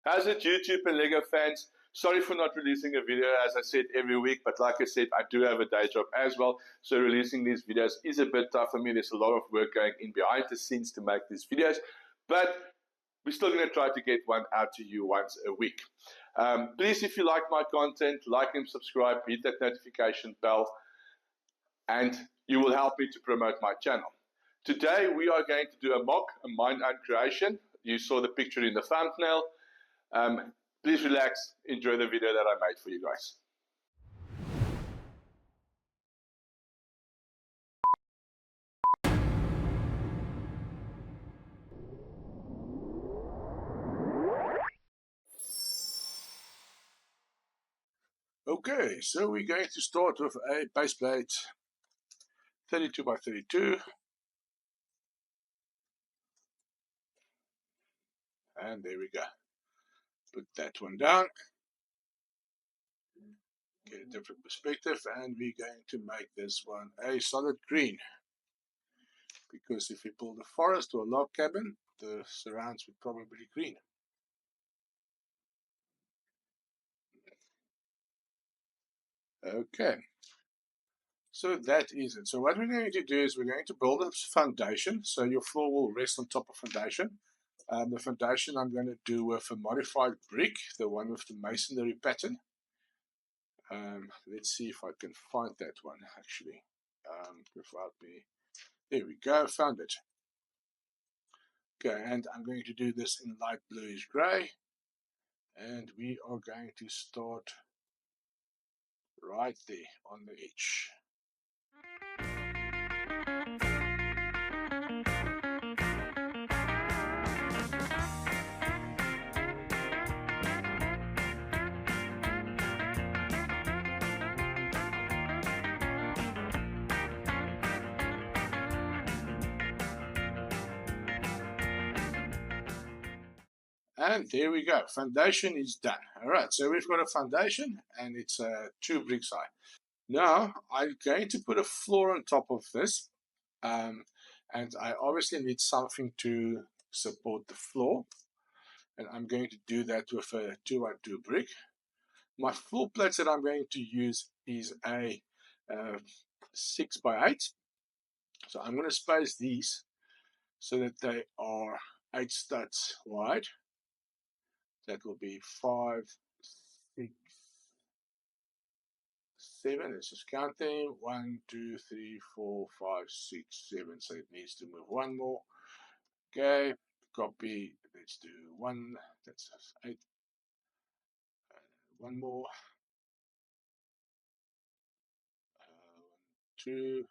How's it, YouTube and Lego fans? Sorry for not releasing a video, as I said, every week, but like I said, I do have a day job as well, so releasing these videos is a bit tough for me. There's a lot of work going in behind the scenes to make these videos, but we're still going to try to get one out to you once a week. Please, if you like my content, like and subscribe, hit that notification bell, and you will help me to promote my channel. Today, we are going to do a mock, a mine-owned creation. You saw the picture in the thumbnail. Please relax, enjoy the video that I made for you guys. Okay, so we're going to start with a base plate 32 by 32. And there we go. Put that one down. Get a different perspective, and we're going to make this one a solid green. Because if we build a forest or a log cabin, the surrounds would probably be green. Okay. So that is it. So what we're going to do is we're going to build a foundation. So your floor will rest on top of foundation. The foundation I'm going to do with a modified brick, the one with the masonry pattern. Let's see if I can find that one actually. Without me. There we go, found it. Okay, and I'm going to do this in light bluish grey. And we are going to start right there on the edge. And there we go. Foundation is done. All right, so we've got a foundation, and it's 2 bricks high. Now, I'm going to put a floor on top of this, and I obviously need something to support the floor, and I'm going to do that with a 2x2 brick. My floor plates that I'm going to use is a 6x8, so I'm going to space these so that they are 8 studs wide. That will be 5, 6, 7. Let's just count them. 1, 2, 3, 4, 5, 6, 7. So it needs to move one more. Okay, copy. Let's do 1. That's 8. One more. 1, 2.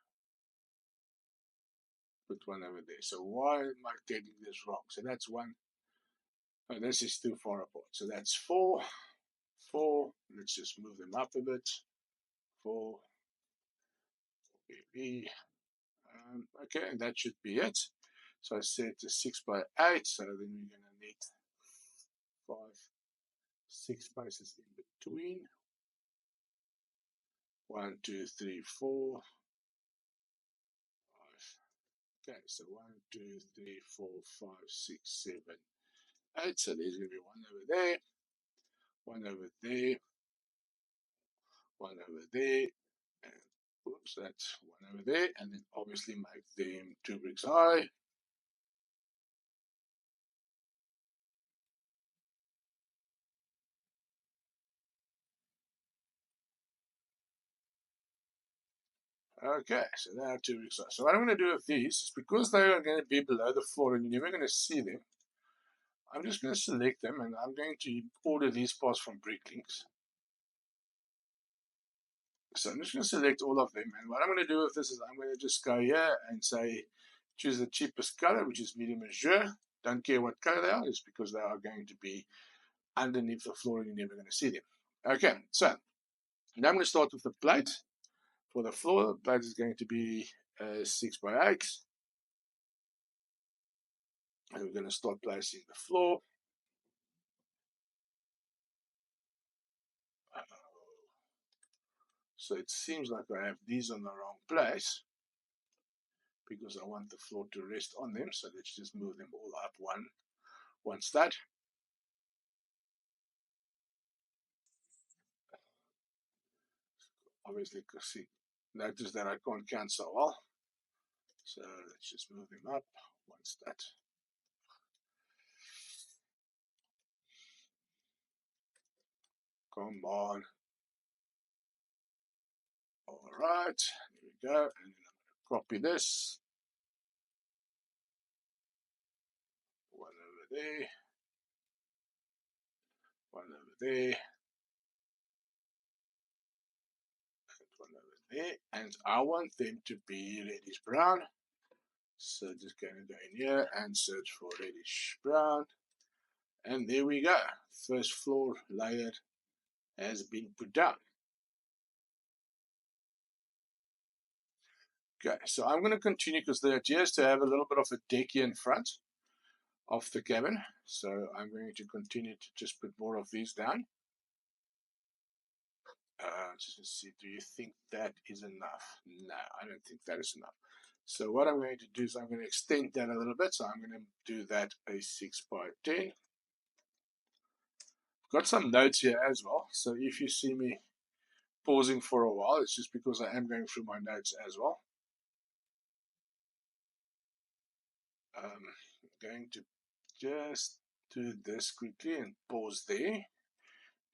Put one over there. So why am I getting this wrong? So that's 1. Oh, this is too far apart. So that's 4. 4. Let's just move them up a bit. 4. Okay, and that should be it. So I set the 6x8, so then we're going to need 5, 6 spaces in between. 1, 2, 3, 4, 5. Okay, so 1, 2, 3, 4, 5, 6, 7, 8. So there's going to be one over there, one over there, one over there, and oops, that's one over there, and then obviously make them 2 bricks high. Okay, so now 2 bricks high. So what I'm going to do with these is because they are going to be below the floor and you're never going to see them, I'm just going to select them and I'm going to order these parts from Bricklinks. So I'm just going to select all of them, and what I'm going to do with this is I'm going to just go here and say choose the cheapest color, which is medium azure. Don't care what color they are, it's because they are going to be underneath the floor and you're never going to see them. Okay, so now I'm going to start with the plate. For the floor, the plate is going to be 6x8. And we're going to start placing the floor. So it seems like I have these on the wrong place because I want the floor to rest on them. So let's just move them all up one stud. obviously, because see, notice that I can't count so well. So let's just move him up. Once that. Come on. All right, here we go. And then I'm going to copy this. One over there. One over there. And one over there. And I want them to be reddish brown. So just going to go in here and search for reddish brown. And there we go. First floor layer has been put down. Okay, so I'm going to continue because the idea is to have a little bit of a deck here in front of the cabin. So I'm going to continue to just put more of these down. Just see, do you think that is enough? No, I don't think that is enough. So what I'm going to do is I'm going to extend that a little bit. So I'm going to do that a 6 by 10. Got some notes here as well. So if you see me pausing for a while, it's just because I am going through my notes as well. I'm going to just do this quickly and pause there.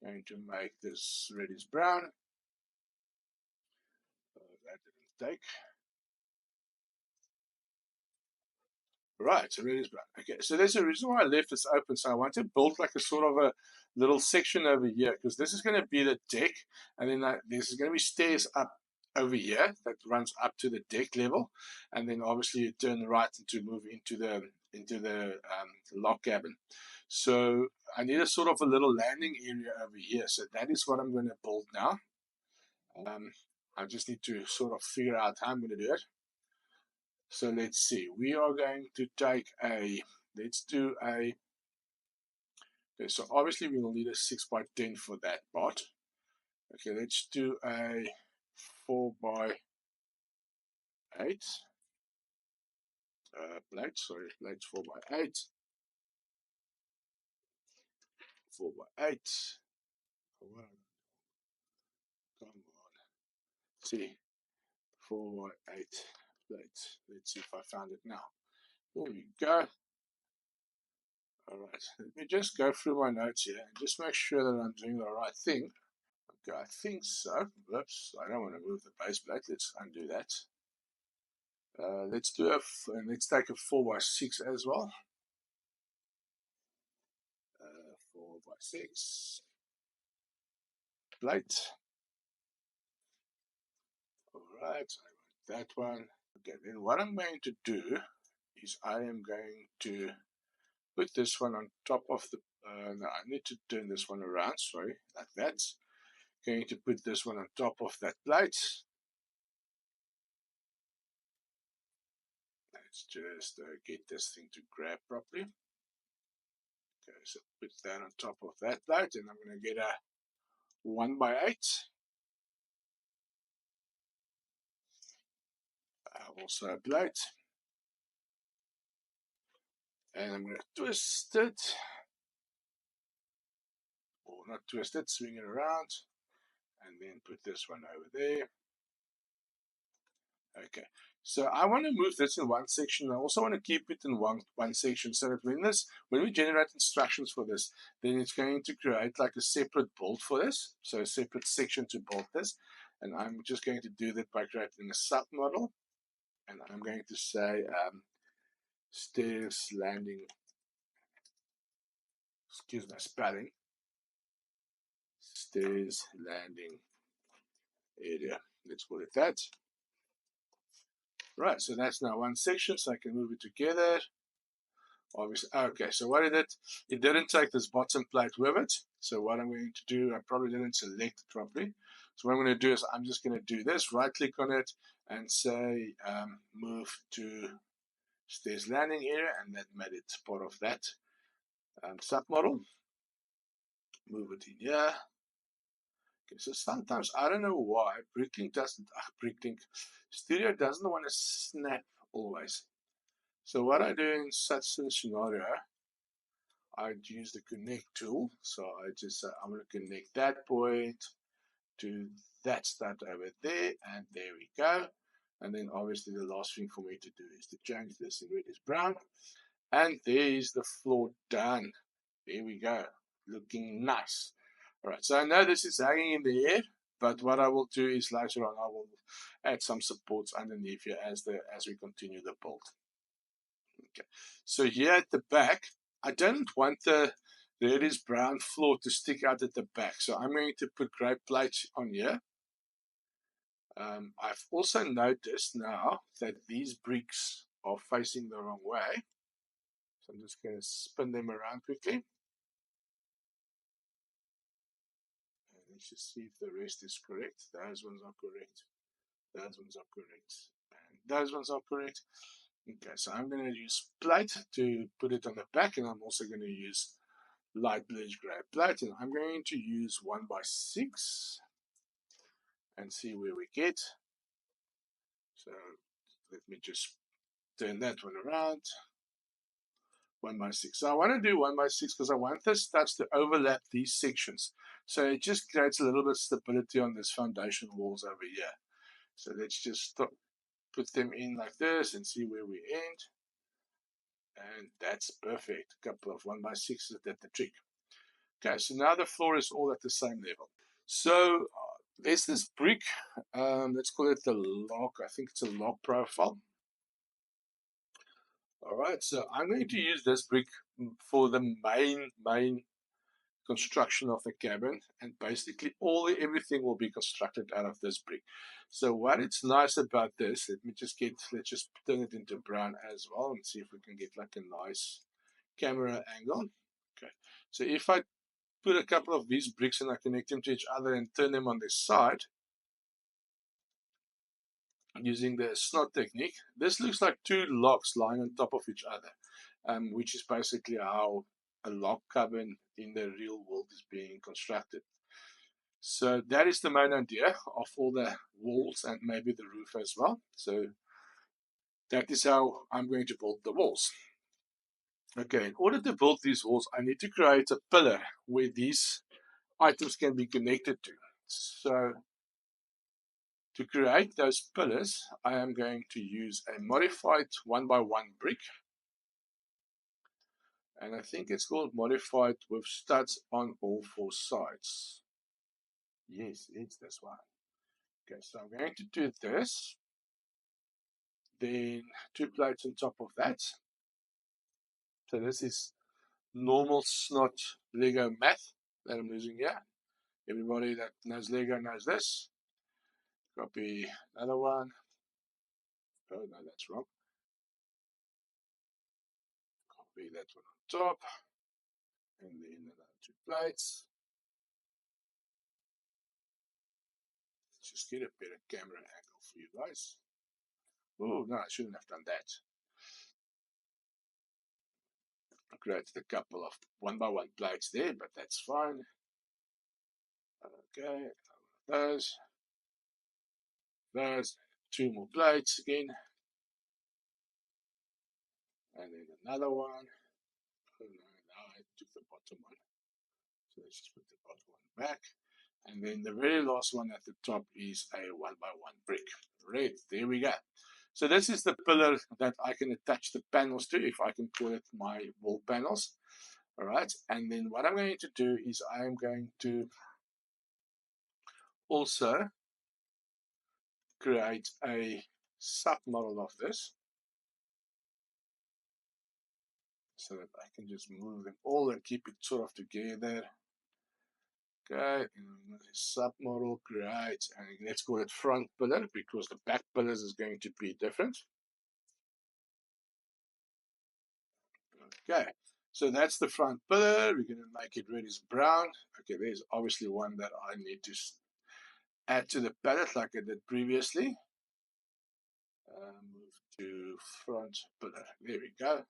Going to make this reddish brown. That didn't take. Right, so reddish brown. Okay, so there's a reason why I left this open. So I want to build like a sort of a little section over here because this is going to be the deck, and then there's going to be stairs up over here that runs up to the deck level, and then obviously you turn right to move into the log cabin. So I need a sort of a little landing area over here. So that is what I'm going to build now. I just need to sort of figure out how I'm going to do it. So let's see. We are going to take let's do okay, so obviously we will need a 6 by 10 for that part. Okay, let's do a 4 by 8. Plates 4 by 8. 4 by 8. Come on. See, 4 by 8 plates. Let's see if I found it now. There we go. Alright, let me just go through my notes here and just make sure that I'm doing the right thing. Okay, I think so. Whoops, I don't want to move the base plate. Let's undo that. Let's take a 4 by 6 as well. 4 by 6 plate. Alright, I want that one. Okay, then what I'm going to do is I am going to put this one on top of the no, I need to turn this one around, sorry, like that. Going to put this one on top of that plate. Let's just get this thing to grab properly. Okay, so put that on top of that plate, and I'm going to get a 1 by 8. Also a plate. And I'm going to twist it. Or not twist it, swing it around. And then put this one over there. Okay, so I want to move this in one section. I also want to keep it in one section so that when we generate instructions for this, then it's going to create like a separate build for this. So a separate section to build this. And I'm just going to do that by creating a submodel. And I'm going to say stairs landing, excuse my spelling, stairs landing area. Let's call it that. Right, so that's now one section, so I can move it together. Obviously, okay, so what it did, it didn't take this bottom plate with it. So what I'm going to do, I probably didn't select it properly. So what I'm going to do is I'm just going to do this, right click on it and say move to stairs landing area, and that made it part of that submodel. Move it in here. Okay, so sometimes, I don't know why, Bricklink Studio doesn't want to snap always. So what I do in such a scenario, I'd use the connect tool. So I just say I'm going to connect that point to that stud over there, and there we go. And then obviously the last thing for me to do is to change this in reddish brown. And there is the floor done. There we go. Looking nice. Alright, so I know this is hanging in the air, but what I will do is later on I will add some supports underneath here as we continue the build. Okay. So here at the back, I don't want the reddish brown floor to stick out at the back. So I'm going to put grey plates on here. I've also noticed now that these bricks are facing the wrong way. So I'm just going to spin them around quickly. And let's just see if the rest is correct. Those ones are correct. Those ones are correct. And those ones are correct. Okay, so I'm going to use plate to put it on the back, and I'm also going to use light bluish grey plate, and I'm going to use 1x6 and see where we get. So let me just turn that one around. 1x6. So I want to do 1x6 because I want the studs to overlap these sections. So it just creates a little bit of stability on this foundation walls over here. So let's just put them in like this and see where we end. And that's perfect. A couple of 1x6s at the trick. Okay, so now the floor is all at the same level. So there's this brick. Let's call it the log. I think it's a log profile. All right, so I'm going to use this brick for the main construction of the cabin, and basically everything will be constructed out of this brick. So what it's nice about this, let's just turn it into brown as well and see if we can get like a nice camera angle. Okay, so if I put a couple of these bricks and I connect them to each other and turn them on their side using the snot technique, this looks like two logs lying on top of each other, which is basically how a log cabin in the real world is being constructed. So that is the main idea of all the walls and maybe the roof as well. So that is how I'm going to build the walls. Okay, in order to build these walls, I need to create a pillar where these items can be connected to. So to create those pillars, I am going to use a modified 1x1 brick. And I think it's called modified with studs on all four sides. Yes, it's this one. Okay, so I'm going to do this. Then 2 plates on top of that. So this is normal snot Lego math that I'm using here. Everybody that knows Lego knows this. Copy another one. Oh no, that's wrong. Copy that one on top. And then another 2 plates. Let's just get a better camera angle for you guys. Oh no, I shouldn't have done that. I created a couple of 1x1 plates there, but that's fine. Okay, those, 2 more plates again, and then another one. Oh no, now I took the bottom one, so let's just put the bottom one back, and then the very last one at the top is a 1x1 brick. Red, there we go. So this is the pillar that I can attach the panels to, if I can call it my wall panels. All right, and then what I'm going to do is I am going to also create a sub-model of this so that I can just move them all and keep it sort of together. Okay, sub-model, great, and let's call it front pillar because the back pillars is going to be different. Okay, so that's the front pillar. We're going to make it reddish brown. Okay, there's obviously one that I need to add to the palette like I did previously. Move to front pillar. There we go.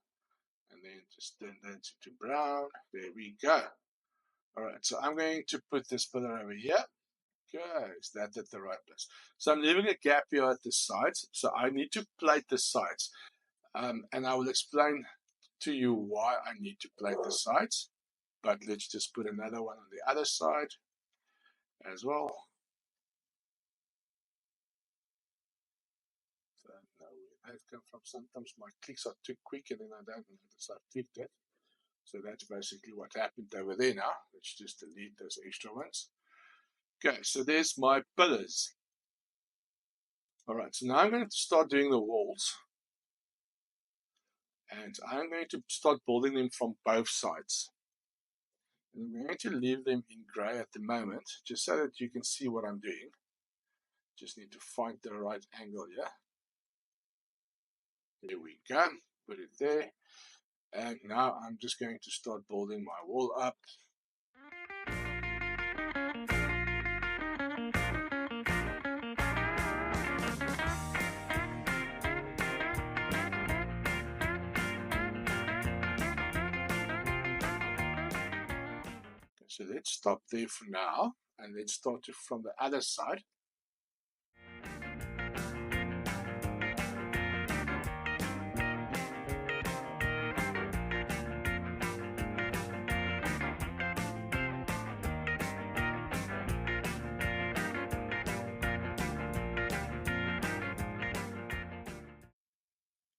And then just turn that into brown. There we go. All right, so I'm going to put this pillar over here. Okay, is that at the right place? So I'm leaving a gap here at the sides. So I need to plate the sides. And I will explain to you why I need to plate the sides. But let's just put another one on the other side as well. have come from. Sometimes my clicks are too quick and then I don't notice I've clicked it. So that's basically what happened over there now. Let's just delete those extra ones. Okay, so there's my pillars. All right, so now I'm going to start doing the walls. And I'm going to start building them from both sides. And I'm going to leave them in gray at the moment, just so that you can see what I'm doing. Just need to find the right angle here. There we go. Put it there. And now I'm just going to start building my wall up. So let's stop there for now, and let's start from the other side.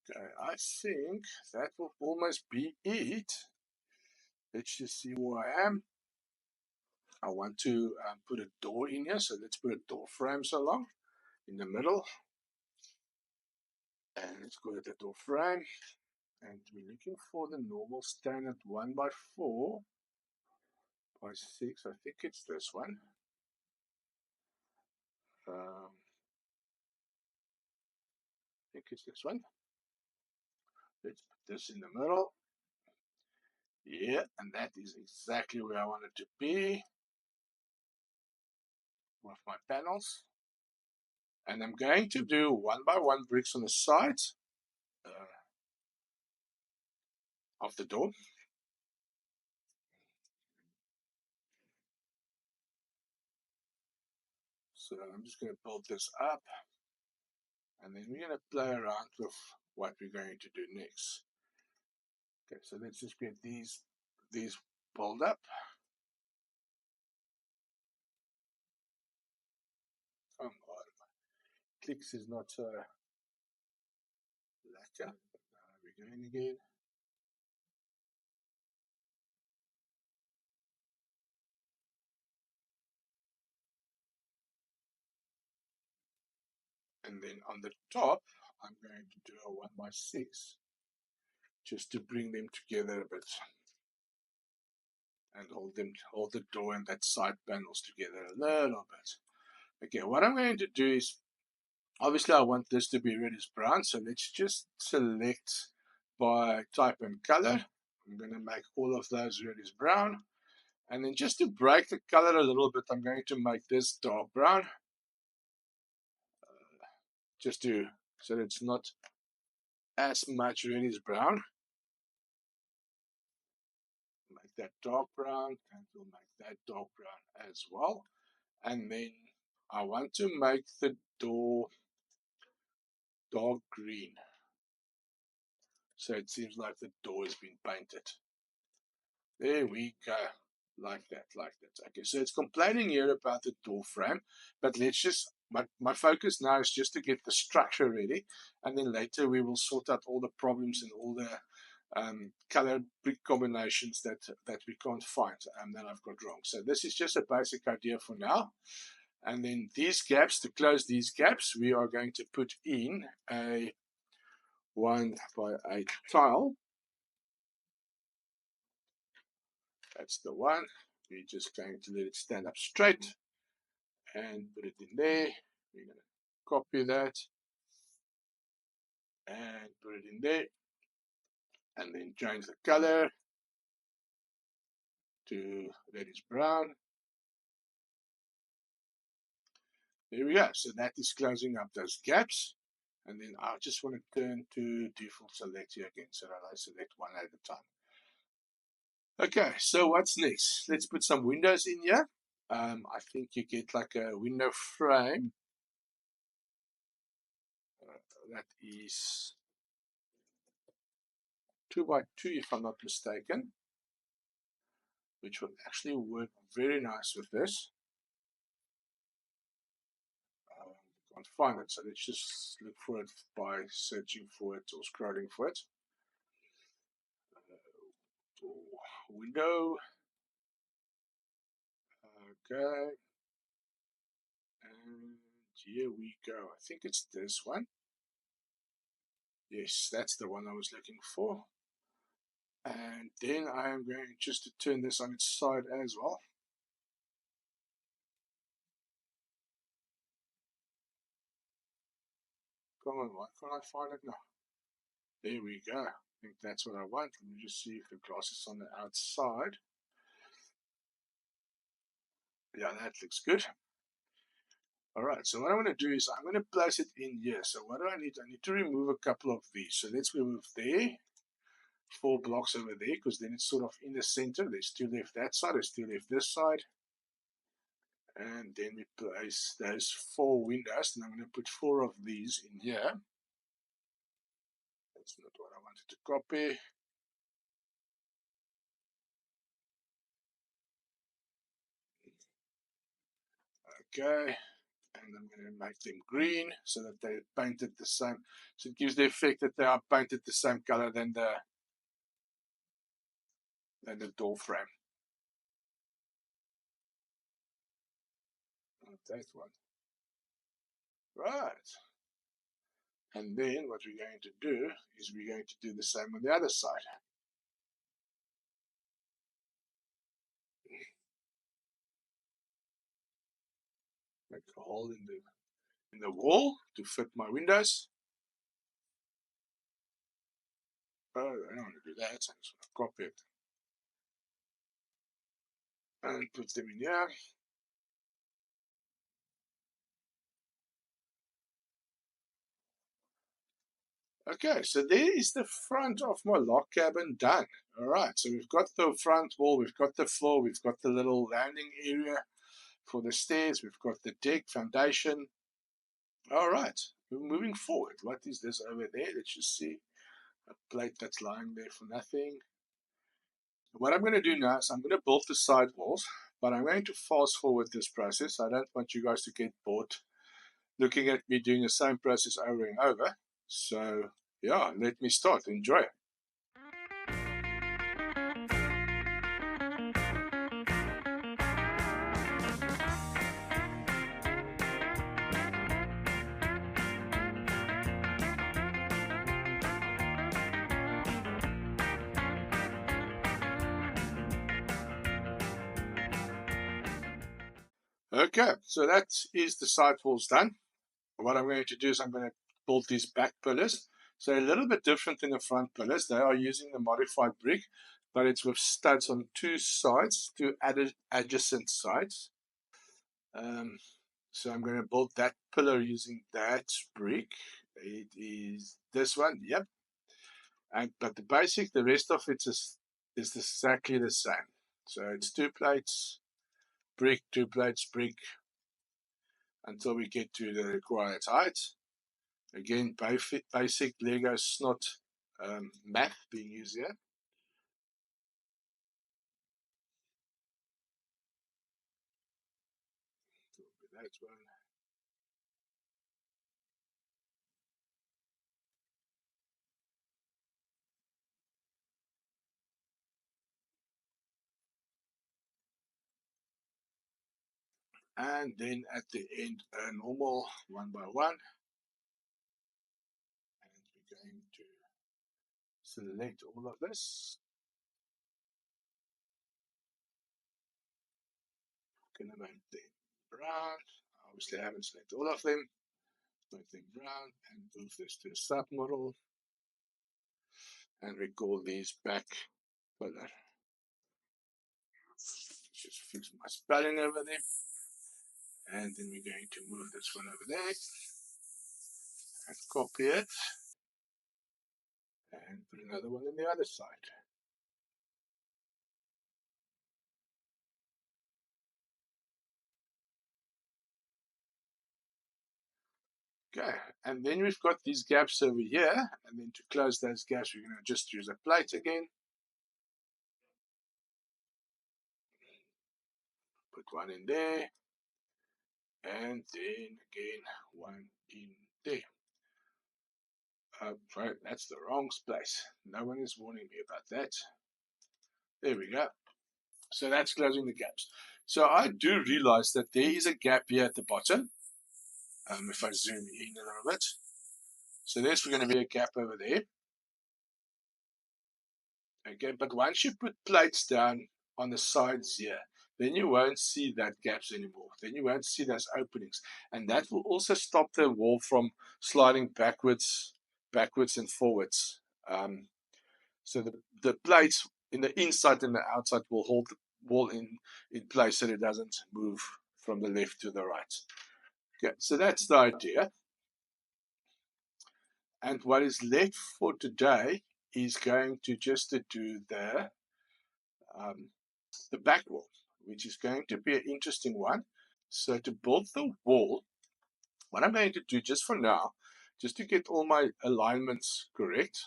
Okay, I think that will almost be it. Let's just see where I am. I want to put a door in here, so let's put a door frame along in the middle. And let's go to the door frame. And we're looking for the normal standard 1x4 by 6. I think it's this one. I think it's this one. Let's put this in the middle. Yeah, and that is exactly where I want it to be with my panels. And I'm going to do 1x1 bricks on the sides of the door. So I'm just going to build this up, and then we're going to play around with what we're going to do next. Okay, so let's just get these pulled up. Come on, clicks is not so lacquer. We're going again. And then on the top, I'm going to do a 1x6 just to bring them together a bit and hold the door and that side panels together a little bit. Okay, what I'm going to do is, obviously I want this to be reddish brown, so let's just select by type and color. I'm going to make all of those reddish brown. And then just to break the color a little bit, I'm going to make this dark brown. Just so that it's not as much reddish brown. Make that dark brown, and we'll make that dark brown as well. And then I want to make the door dark green, so it seems like the door has been painted. There we go, like that. Okay, so it's complaining here about the door frame, but let's just, my focus now is just to get the structure ready, and then later we will sort out all the problems and all the color brick combinations that we can't find that I've got wrong. So this is just a basic idea for now. And then these gaps, to close these gaps, we are going to put in a 1x8 tile. That's the one. We're just going to let it stand up straight and put it in there. We're going to copy that and put it in there. And then change the color to reddish brown. There we go. So that is closing up those gaps. And then I just want to turn to default select here again, so that I select one at a time. Okay, so what's next? Let's put some windows in here. I think you get like a window frame. That is 2x2 if I'm not mistaken, which will actually work very nice with this. Can't find it, so let's just look for it by searching for it or scrolling for it. Window. Okay. And here we go. I think it's this one. Yes, that's the one I was looking for. And then I am going just to turn this on its side as well. Come on, why can't I find it now? There we go. I think that's what I want. Let me just see if the glass is on the outside. Yeah, that looks good. All right, so what I'm going to do is I'm going to place it in here. So what do I need? I need to remove a couple of these. So let's remove there, 4 blocks over there, because then it's sort of in the center. There's 2 left that side, there's 2 left this side. And then we place those 4 windows, and I'm going to put 4 of these in here. That's not what I wanted to copy. Okay, and I'm going to make them green so that they're painted the same. So it gives the effect that they are painted the same color than the door frame. That one. Right. And then what we're going to do is we're going to do the same on the other side. Make a hole in the wall to fit my windows. Oh, I don't want to do that, so I'm just going to copy it and put them in here. Okay, so there is the front of my log cabin done. All right, so we've got the front wall, we've got the floor, we've got the little landing area for the stairs, we've got the deck, foundation. All right, we're moving forward. What is this over there? Let's just see. A plate that's lying there for nothing. What I'm going to do now is I'm going to build the side walls, but I'm going to fast forward this process. I don't want you guys to get bored looking at me doing the same process over and over. So yeah, let me start. Enjoy. Okay, so that is the side walls done. What I'm going to do is I'm going to build these back pillars. So a little bit different than the front pillars. They are using the modified brick, but it's with studs on 2 sides, 2 adjacent sides. So I'm going to build that pillar using that brick. It is this one, yep. But the rest of it is exactly the same. So it's 2 plates, brick, 2 plates, brick, until we get to the required height. Again, basic Lego snot math being used here. That one. And then at the end, a normal 1 by 1. And we're going to select all of this. Going to make them brown. Obviously, I haven't selected all of them. Make them brown and move this to a submodel. And we call these back pillar. Just fix my spelling over there. And then we're going to move this one over there and copy it and put another one on the other side. Okay, and then we've got these gaps over here, and then to close those gaps, we're going to just use a plate again. Put one in there, and then again one in there. Right, that's the wrong place. No one is warning me about that. There we go. So that's closing the gaps. So I do realize that there is a gap here at the bottom. If I zoom in a little bit. So there's going to be a gap over there. Okay, but once you put plates down on the sides here, then you won't see that gaps anymore. Then you won't see those openings. And that will also stop the wall from sliding backwards and forwards. So the plates in the inside and the outside will hold the wall in place so it doesn't move from the left to the right. Okay, so that's the idea. And what is left for today is going to just to do the back wall, which is going to be an interesting one. So to build the wall, what I'm going to do just for now, just to get all my alignments correct,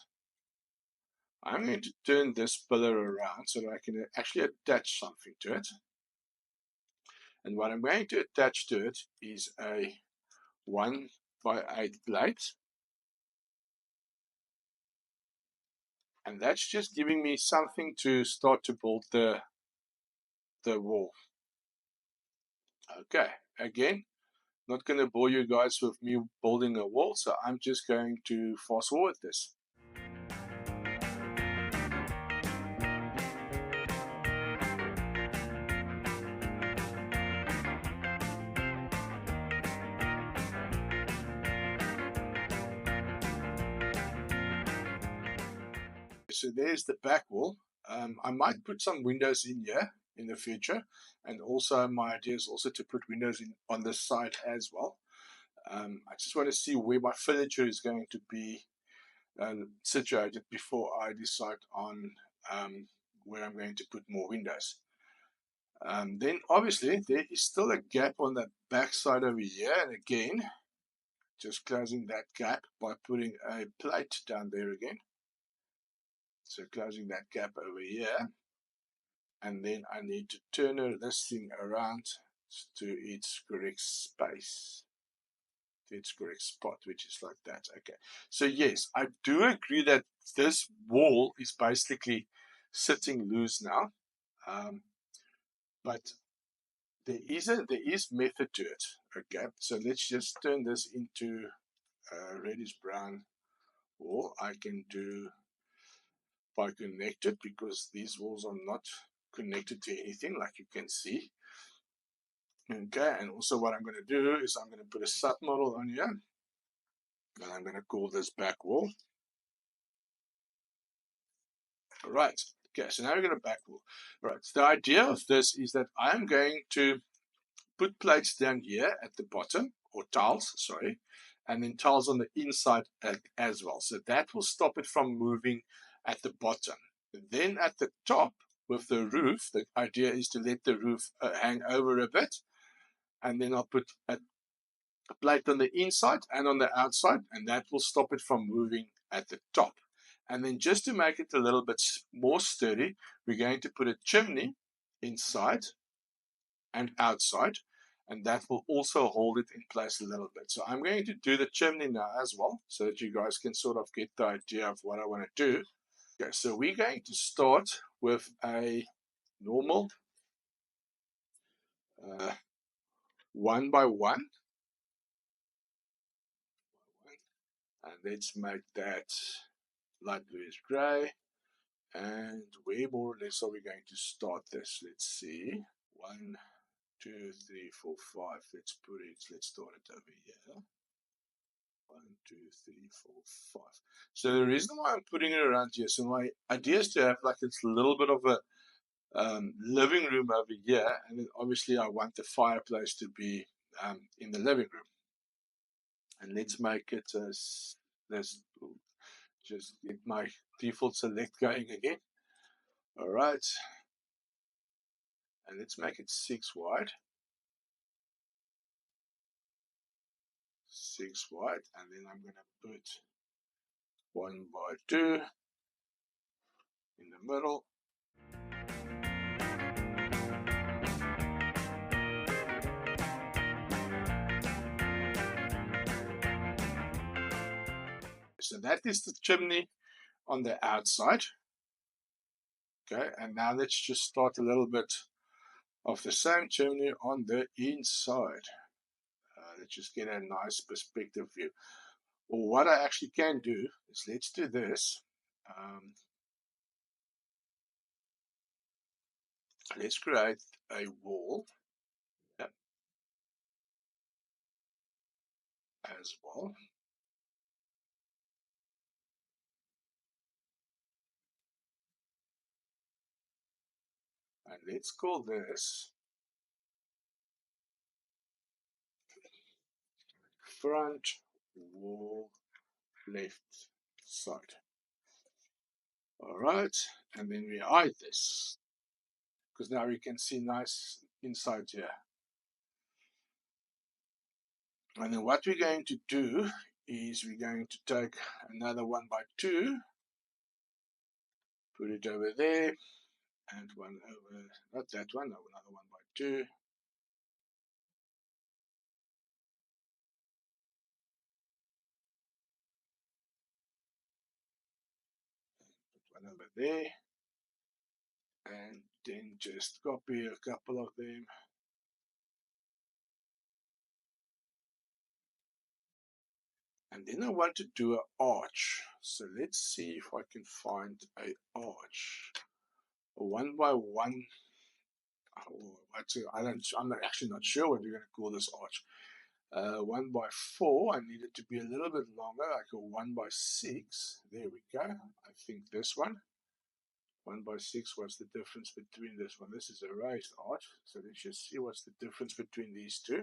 I'm going to turn this pillar around so that I can actually attach something to it. And what I'm going to attach to it is a 1x8 plate. And that's just giving me something to start to build the wall. Okay, again, not going to bore you guys with me building a wall, so I'm just going to fast forward this. So there's the back wall. I might put some windows in here in the future, and also my idea is also to put windows in on this side as well. I just want to see where my furniture is going to be situated before I decide on where I'm going to put more windows. Then obviously there is still a gap on the back side over here, and again just closing that gap by putting a plate down there again. So closing that gap over here, and then I need to turn this thing around to its correct space, to its correct spot, which is like that. Okay, so yes, I do agree that this wall is basically sitting loose now, but there is method to it. Okay, so let's just turn this into a reddish brown wall. I can do by connected, because these walls are not connected to anything, like you can see. Okay, and also what I'm going to do is I'm going to put a submodel on here, and I'm going to call this back wall. All right. Okay, so now we're going to back wall. All right. So the idea of this is that I'm going to put plates down here at the bottom, or tiles, sorry, and then tiles on the inside as well. So that will stop it from moving at the bottom. Then at the top with the roof, the idea is to let the roof hang over a bit, and then I'll put a plate on the inside and on the outside, and that will stop it from moving at the top. And then just to make it a little bit more sturdy, we're going to put a chimney inside and outside, and that will also hold it in place a little bit. So I'm going to do the chimney now as well, so that you guys can sort of get the idea of what I want to do. Okay, so we're going to start with a normal 1x1, and let's make that light bluish gray. And where more or less are we going to start this? Let's see. 1, 2, 3, 4, 5. Let's start it over here. 1, 2, 3, 4, 5. So the reason why I'm putting it around here, so my idea is to have like this little bit of a living room over here, and then obviously I want the fireplace to be in the living room. And let's make it as let's just get my default select going again. All right, and let's make it 6 wide. 6 wide, and then I'm going to put 1x2 in the middle. so that is the chimney on the outside. Okay, and now let's just start a little bit of the same chimney on the inside. Let's just get a nice perspective view. Or what I actually can do is, let's do this. Let's create a wall as well. And let's call this front wall left side. All right, and then we hide this because now we can see nice inside here. And then what we're going to do is we're going to take another 1x2, put it over there, and one over, not that one, no, another 1x2. Put one over there, and then just copy a couple of them. And then I want to do an arch. So let's see if I can find an arch. A 1x1. I'm actually not sure what we're going to call this arch. 1x4. I need it to be a little bit longer, like a 1x6. There we go. I think this one. 1x6. What's the difference between this one? This is a raised arch. So let's just see what's the difference between these two,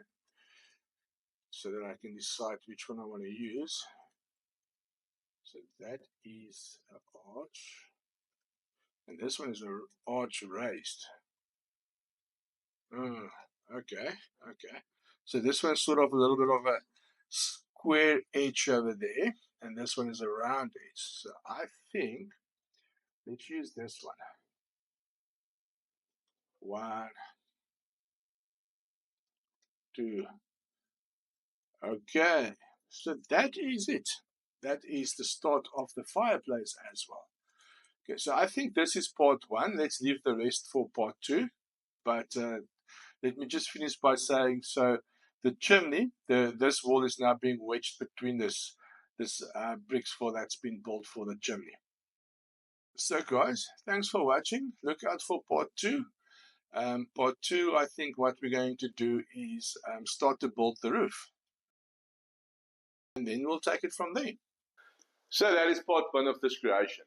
so that I can decide which one I want to use. So that is an arch, and this one is an arch raised. Okay. So this one's sort of a little bit of a square edge over there, and this one is a round edge. So I think let's use this one. 1, 2. Okay, so that is it. That is the start of the fireplace as well. Okay, so I think this is part 1. Let's leave the rest for part 2. But let me just finish by saying, so the chimney, this wall is now being wedged between this bricks that's been built for the chimney. So guys, thanks for watching. Look out for part 2. Part 2, I think what we're going to do is start to build the roof. And then we'll take it from there. So that is part 1 of this creation.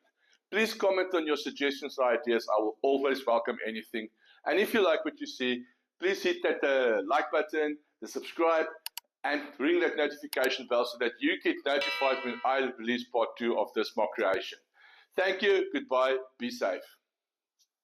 Please comment on your suggestions or ideas. I will always welcome anything. And if you like what you see, please hit that like button, the subscribe, and ring that notification bell so that you get notified when I release part 2 of this mock creation. Thank you, goodbye, be safe.